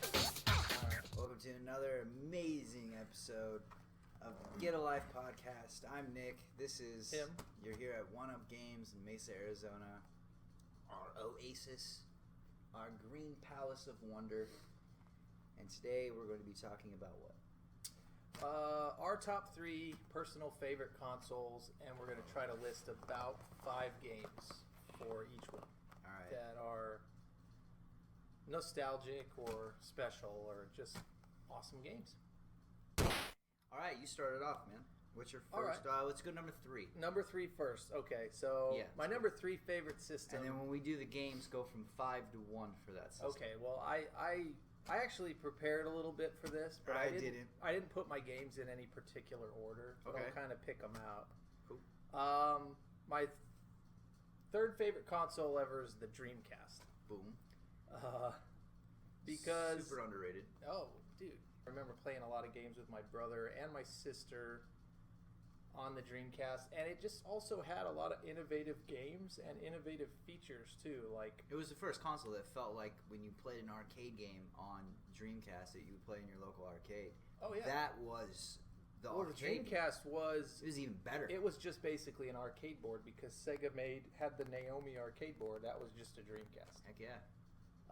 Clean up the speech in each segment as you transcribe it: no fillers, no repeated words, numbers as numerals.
Welcome to another amazing episode of Get a Life Podcast. I'm Nick. This is Tim. You're here at One Up Games in Mesa, Arizona. Our oasis, our green palace of wonder. And today we're going to be talking about what? Our top 3 personal favorite consoles, and we're going to try to list about 5 games for each one. All right. That are nostalgic or special or just awesome games. All right, you started off, man. What's your All first? right. Let's go number 3. Number 3 first. Okay, so Yeah, my number 3 favorite system. And then when we do the games, go from 5 to 1 for that system. Okay, well, I actually prepared a little bit for this, but I I didn't put my games in any particular order. But Okay. I'll kind of pick them out. Cool. My third favorite console ever is the Dreamcast. Boom. Because super underrated. oh, dude, I remember playing a lot of games with my brother and my sister on the Dreamcast, and it just also had a lot of innovative games and innovative features too. Like, It was the first console that felt like when you played an arcade game on Dreamcast that you would play in your local arcade. oh yeah, That was the well, the arcade. Dreamcast was It was even better. it was just basically an arcade board because Sega had the Naomi arcade board. That was just a Dreamcast. Heck yeah.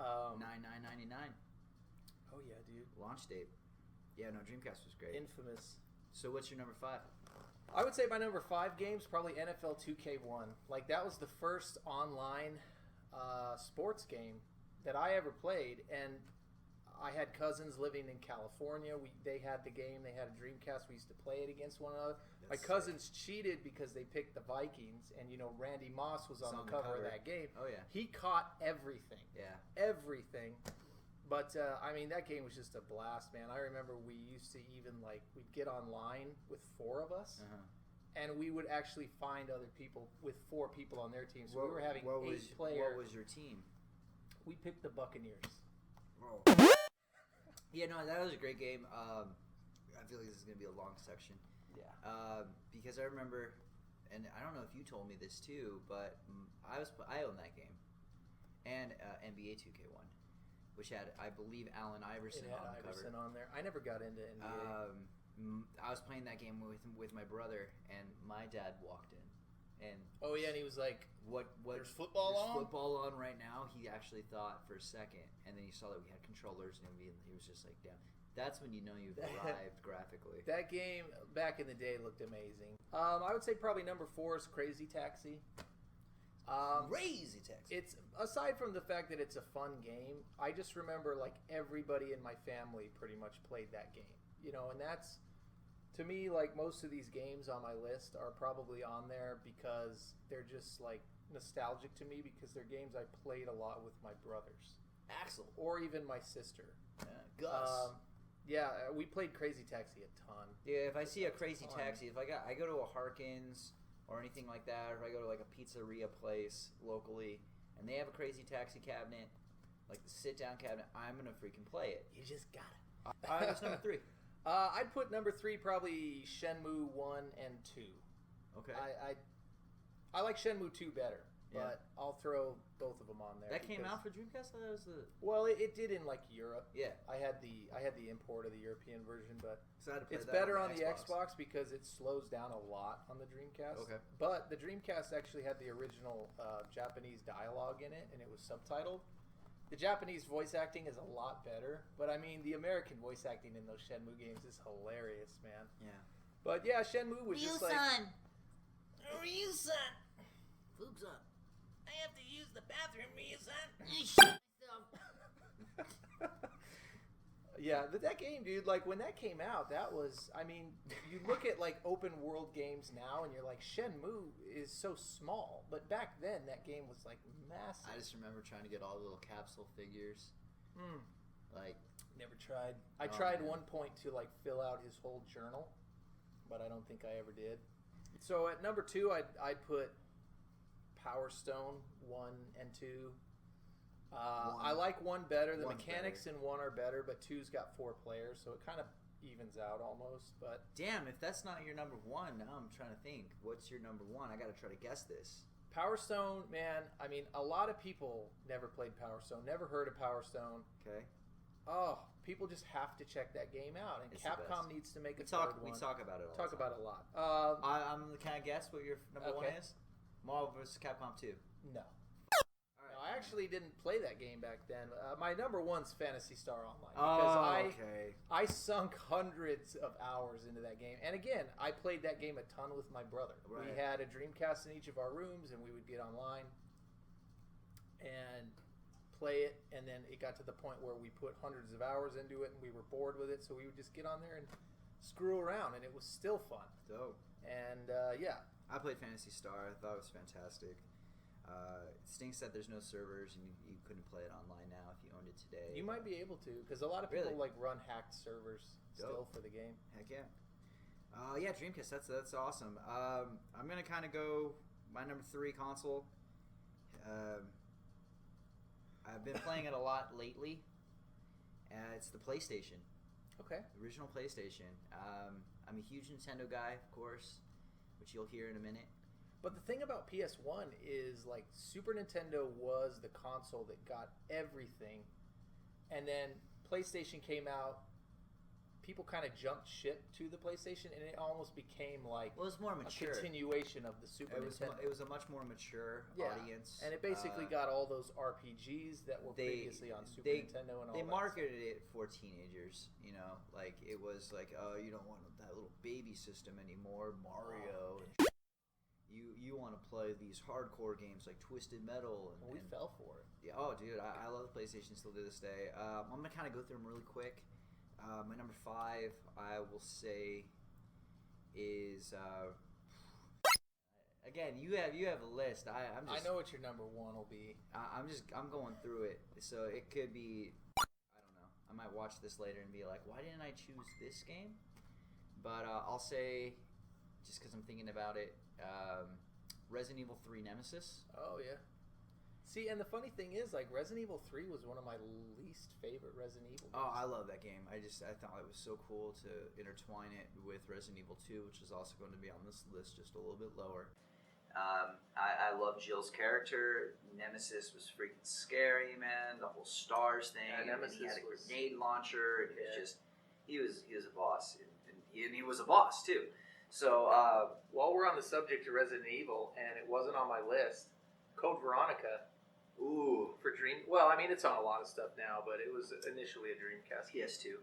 Um, $99.99 oh yeah, dude, launch date. Yeah, no, Dreamcast was great. infamous. So what's your number 5? I would say my number 5 game's probably NFL 2K1. Like, that was the first online sports game that I ever played, and I had cousins living in California. They had the game. They had a Dreamcast. We used to play it against one another. My cousins cheated because they picked the Vikings, and, you know, Randy Moss was on the cover of that game. Oh, yeah. He caught everything. Yeah. Everything. But, I mean, that game was just a blast, man. I remember we used to even, like, we'd get online with 4 of us, and we would actually find other people with 4 people on their team. So we were having 8 players. What was your team? We picked the Buccaneers. Oh. Yeah, no, that was a great game. I feel like this is going to be a long section. Yeah. Because I remember, and I don't know if you told me this too, but I owned that game. And NBA 2K1. Which had, I believe, Allen Iverson on the cover. On there. I never got into NBA. I was playing that game with my brother, and my dad walked in, and oh yeah, and he was like, "What? There's football on? Football on right now." He actually thought for a second, and then he saw that we had controllers, and he was just like, "Damn." That's when you know you've arrived graphically. That game back in the day looked amazing. I would say probably number 4 is Crazy Taxi. Crazy Taxi. It's aside from the fact that it's a fun game, I just remember like everybody in my family pretty much played that game, you know, and that's to me like most of these games on my list are probably on there because they're just like nostalgic to me because they're games I played a lot with my brothers, Axel, or even my sister, Gus. Yeah, we played Crazy Taxi a ton. Yeah, if I see a Crazy Taxi, if I go to a Harkins or anything like that, or if I go to like a pizzeria place locally and they have a Crazy Taxi cabinet, like the sit-down cabinet, I'm gonna freaking play it. You just got it. That's number 3. I'd put number 3 probably Shenmue 1 and 2. Okay. I like Shenmue 2 better, Yeah. but I'll throw both of them on there. That came out for Dreamcast? That was the... Well, it did in like Europe. Yeah. I had the import of the European version, but So I had to play it's that better on the Xbox. Xbox because it slows down a lot on the Dreamcast. Okay. But the Dreamcast actually had the original Japanese dialogue in it, and it was subtitled. The Japanese voice acting is a lot better, but I mean the American voice acting in those Shenmue games is hilarious, man. Yeah. But yeah, Shenmue was just like... Ryu-san! Fugs-san. I have to use the bathroom, Ryu-san! I shit myself! Yeah, but that game, dude, like when that came out, that was, I mean, you look at like open world games now and you're like, Shenmue is so small. But back then, that game was like massive. I just remember trying to get all the little capsule figures. Like, Never tried. I Oh, tried man. one point to like fill out his whole journal, but I don't think I ever did. So at number 2, I'd put Power Stone 1 and 2. I like 1 better. The One's mechanics in 1 are better, but 2's got 4 players, so it kind of evens out almost. But Damn, if that's not your number one, now I'm trying to think. What's your number one? I got to try to guess this. Power Stone, man, I mean, a lot of people never played Power Stone, never heard of Power Stone. Okay. Oh, people just have to check that game out, and It's the Capcom best. needs to make a We third one. talk about it all Talk the time. about it a lot. Can I guess what your number one Okay. is? Marvel vs. Capcom 2. No. All No, I actually didn't play that game back then. My number one's Phantasy Star Online because okay. I sunk hundreds of hours into that game. And again, I played that game a ton with my brother. Right. We had a Dreamcast in each of our rooms, and we would get online and play it. And then it got to the point where we put hundreds of hours into it, and we were bored with it. So we would just get on there and screw around, and it was still fun. Dope. And yeah, I played Phantasy Star. I thought it was fantastic. It stinks that there's no servers and you couldn't play it online now if you owned it today. you might be able to because a lot of people Really? like run hacked servers still Dope. for the game. Heck yeah. Yeah, Dreamcast. That's awesome. I'm gonna kind of go my number 3 console. I've been playing it a lot lately. It's the PlayStation, Okay. the original PlayStation. I'm a huge Nintendo guy, of course, which you'll hear in a minute. But the thing about PS1 is like Super Nintendo was the console that got everything, and then PlayStation came out. People kind of jumped ship to the PlayStation, and it almost became like Well, it was more a mature. continuation of the Super Nintendo. It was a much more mature Yeah. audience, And it basically got all those RPGs that were previously on Super Nintendo and all They that marketed it for teenagers, you know, like it was like, oh, you don't want that little baby system anymore, Mario. Oh, You want to play these hardcore games like Twisted Metal. stuff. We fell for it. Yeah, oh, dude, I love the PlayStation still to this day. I'm gonna kind of go through them really quick. My number 5, I will say, is again. You have a list. I'm I just, know what your number one will be. I'm going through it. So it could be, I don't know. I might watch this later and be like, why didn't I choose this game? But I'll say, just because I'm thinking about it, Resident Evil 3 Nemesis. Oh yeah. See, and the funny thing is, like Resident Evil 3 was one of my least favorite Resident Evil games. Oh, I love that game. I thought it was so cool to intertwine it with Resident Evil 2, which is also going to be on this list just a little bit lower. I love Jill's character. Nemesis was freaking scary, man. The whole stars thing. Yeah, and he had a Nemesis was- grenade launcher. And it was Yeah. just he was a boss, and he was a boss too. So While we're on the subject of Resident Evil, and it wasn't on my list, Code Veronica ooh, for Dream. Well, I mean, it's on a lot of stuff now, but it was initially a Dreamcast. PS2. This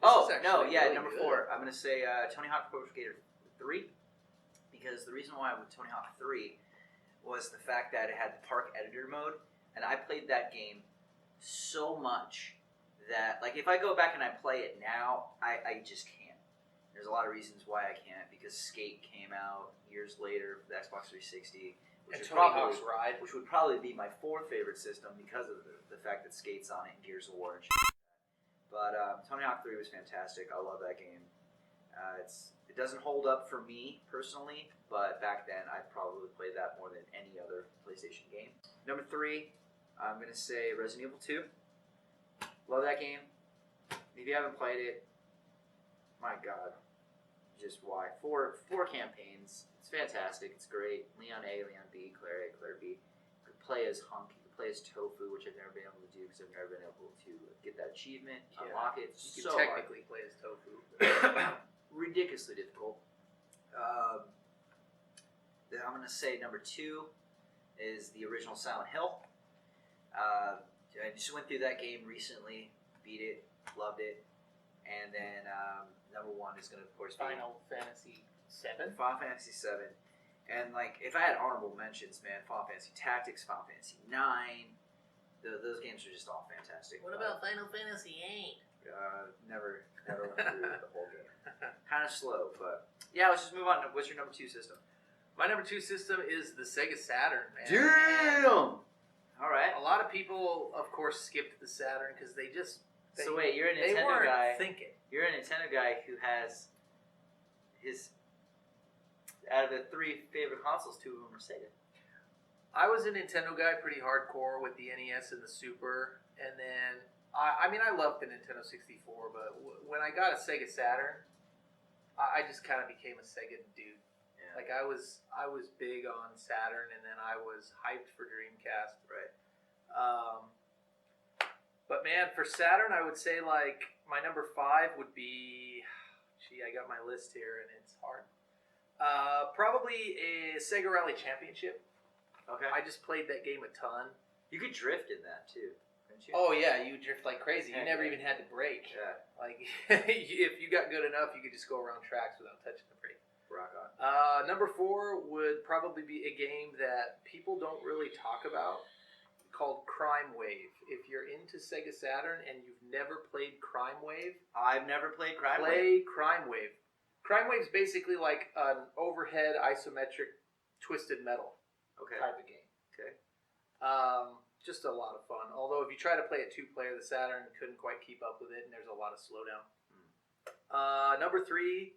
Oh is no, actually yeah, really number good. 4. I'm gonna say Tony Hawk Pro Skater 3, because the reason why I went Tony Hawk 3 was the fact that it had the park editor mode, and I played that game so much that, like, if I go back and I play it now, I just can't. There's a lot of reasons why I can't, because Skate came out years later for the Xbox 360, which And is Tony probably Hawk's Ride. which would probably be my 4th favorite system because of the fact that Skate's on it and Gears of War and shit. But Tony Hawk 3 was fantastic. I love that game. It doesn't hold up for me personally, but back then I probably played that more than any other PlayStation game. Number 3, I'm going to say Resident Evil 2. Love that game. If you haven't played it, my God, just why? Four campaigns. It's fantastic. It's great. Leon A, Leon B, Claire A, Claire B. You could play as Hunk. You could play as Tofu, which I've never been able to do because I've never been able to get that achievement, unlock it. It's You so can hard. technically play as Tofu. Ridiculously difficult. Then I'm going to say number 2 is the original Silent Hill. I just went through that game recently, beat it, loved it, and then number 1 is going to, of course, be Final Fantasy VII. Final Fantasy 7. And, like, if I had honorable mentions, man, Final Fantasy Tactics, Final Fantasy 9, those games are just all fantastic. What about Final Fantasy VIII? Never went through the whole game. Kind of slow, but yeah. Let's just move on. What's your number 2 system? My number 2 system is the Sega Saturn, man. Damn. All right. A lot of people, of course, skipped the Saturn because they So wait, you're a they Nintendo weren't guy. thinking. You're a Nintendo guy who has his out of the 3 favorite consoles, 2 of them are Sega. I was a Nintendo guy pretty hardcore with the NES and the Super, and then I mean, I loved the Nintendo 64, but when I got a Sega Saturn, I just kind of became a Sega dude. Yeah. Like I was big on Saturn, and then I was hyped for Dreamcast. Right. But man, for Saturn, I would say like my number 5 would be. Gee, I got my list here, and it's hard. Probably a Sega Rally Championship. Okay. I just played that game a ton. You could drift in that too, couldn't you? Oh yeah, you drift like crazy. You Heck never yeah. even had to brake. Yeah. Like if you got good enough, you could just go around tracks without touching the brake. Rock on. Number 4 would probably be a game that people don't really talk about, called Crime Wave. If you're into Sega Saturn and you've never played Crime Wave, I've never played Crime Wave. play Crime Wave. Crime Wave's basically like an overhead isometric twisted metal Okay. type of game. Okay. Just a lot of fun. Although if you try to play it 2-player, the Saturn couldn't quite keep up with it, and there's a lot of slowdown. Number 3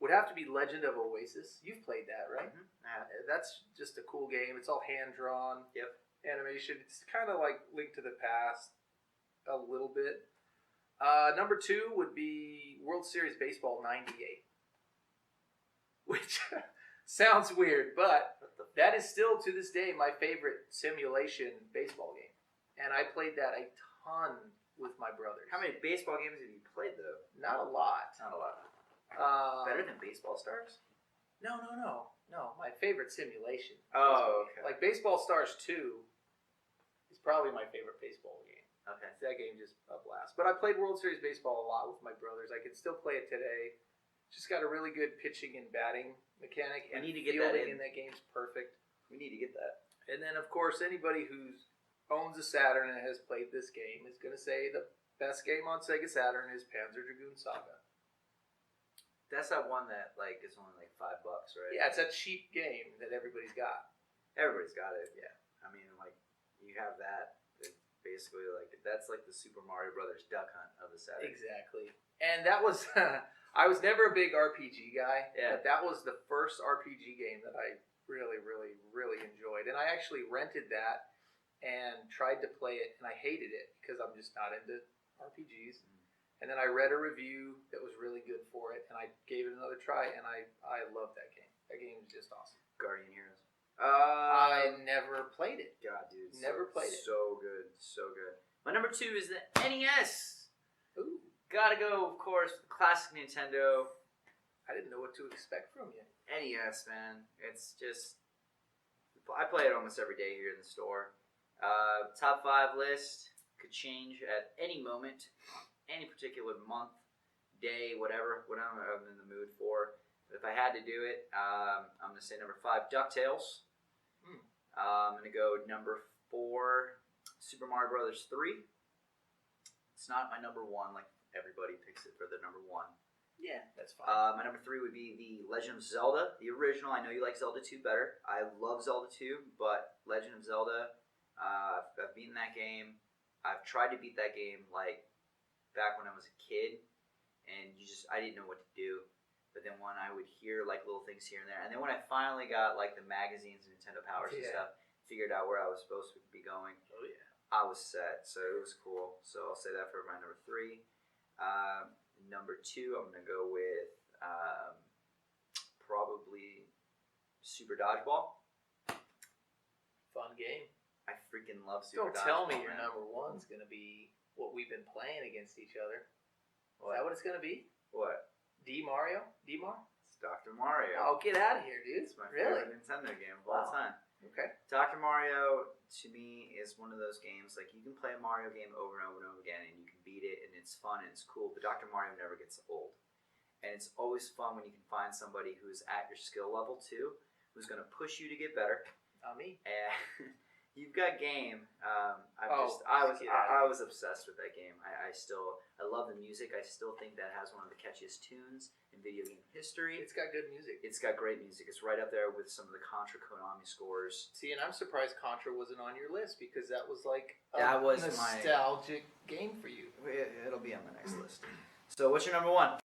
would have to be Legend of Oasis. You've played that, right? Mm-hmm. That's just a cool game. It's all hand drawn. Yep. Animation. It's kind of like Link to the Past a little bit. Number 2 would be World Series Baseball 98. Which sounds weird, but that is still to this day my favorite simulation baseball game. And I played that a ton with my brothers. How many baseball games have you played though? Not a lot. Not a lot. Better than Baseball Stars? No. My favorite simulation. Oh, okay. Like Baseball Stars 2 is probably my favorite baseball game. Okay. That game just a blast. But I played World Series Baseball a lot with my brothers. I can still play it today. Just got a really good pitching and batting mechanic. We And need to get that fielding in. in that game's perfect. We need to get that. And then, of course, anybody who owns a Saturn and has played this game is going to say the best game on Sega Saturn is Panzer Dragoon Saga. That's that one that like is only like $5, right? Yeah, it's a cheap game that everybody's got. Everybody's got it. Yeah. I mean, like you have that. It's basically like that's like the Super Mario Brothers Duck Hunt of the Saturn. Exactly. And that was, I was never a big RPG guy, Yeah. but that was the first RPG game that I really, really, really enjoyed. And I actually rented that and tried to play it, and I hated it because I'm just not into RPGs. And then I read a review that was really good for it, and I gave it another try, and I loved that game. That game is just awesome. Guardian Heroes. I never played it. God, dude. Never played it. So good. So good. My number 2 is the NES. Ooh, Gotta go, of course, with the classic Nintendo. I didn't know what to expect from you. NES, man. It's just... I play it almost every day here in the store. Top 5 list could change at any moment, any particular month, day, whatever I'm in the mood for. But if I had to do it, I'm going to say number 5, DuckTales. I'm going to go number 4, Super Mario Brothers 3. It's not my number 1, like everybody picks it for the number 1. Yeah, that's fine. My number 3 would be The Legend of Zelda, the original. I know you like Zelda 2 better. I love Zelda 2, but Legend of Zelda, I've beaten that game. I've tried to beat that game like back when I was a kid, and I didn't know what to do. But then when I would hear like little things here and there, and then when I finally got like the magazines and Nintendo Powers and stuff, figured out where I was supposed to be going. Oh yeah, I was set, so it was cool. So I'll say that for my number 3. Number 2, I'm gonna go with probably Super Dodgeball. fun game. I freaking love Super Don't Dodgeball. tell me your man. number 1's gonna be what we've been playing against each other. What? Is that what it's gonna be? What? D-Mar? It's Dr. Mario. Oh, get out of here, dude. It's my really? favorite Nintendo game of all Wow. time. Okay. Dr. Mario, to me, is one of those games, like, you can play a Mario game over and over and over again, and you can beat it, and it's fun, and it's cool, but Dr. Mario never gets old. And it's always fun when you can find somebody who's at your skill level, too, who's going to push you to get better. Not me. And you've got game. I was obsessed with that game. I love the music. I still think that has one of the catchiest tunes in video game history. It's got good music. It's got great music. It's right up there with some of the Contra Konami scores. See, and I'm surprised Contra wasn't on your list because that was like a That was nostalgic game for you. It'll be on the next list. So what's your number 1?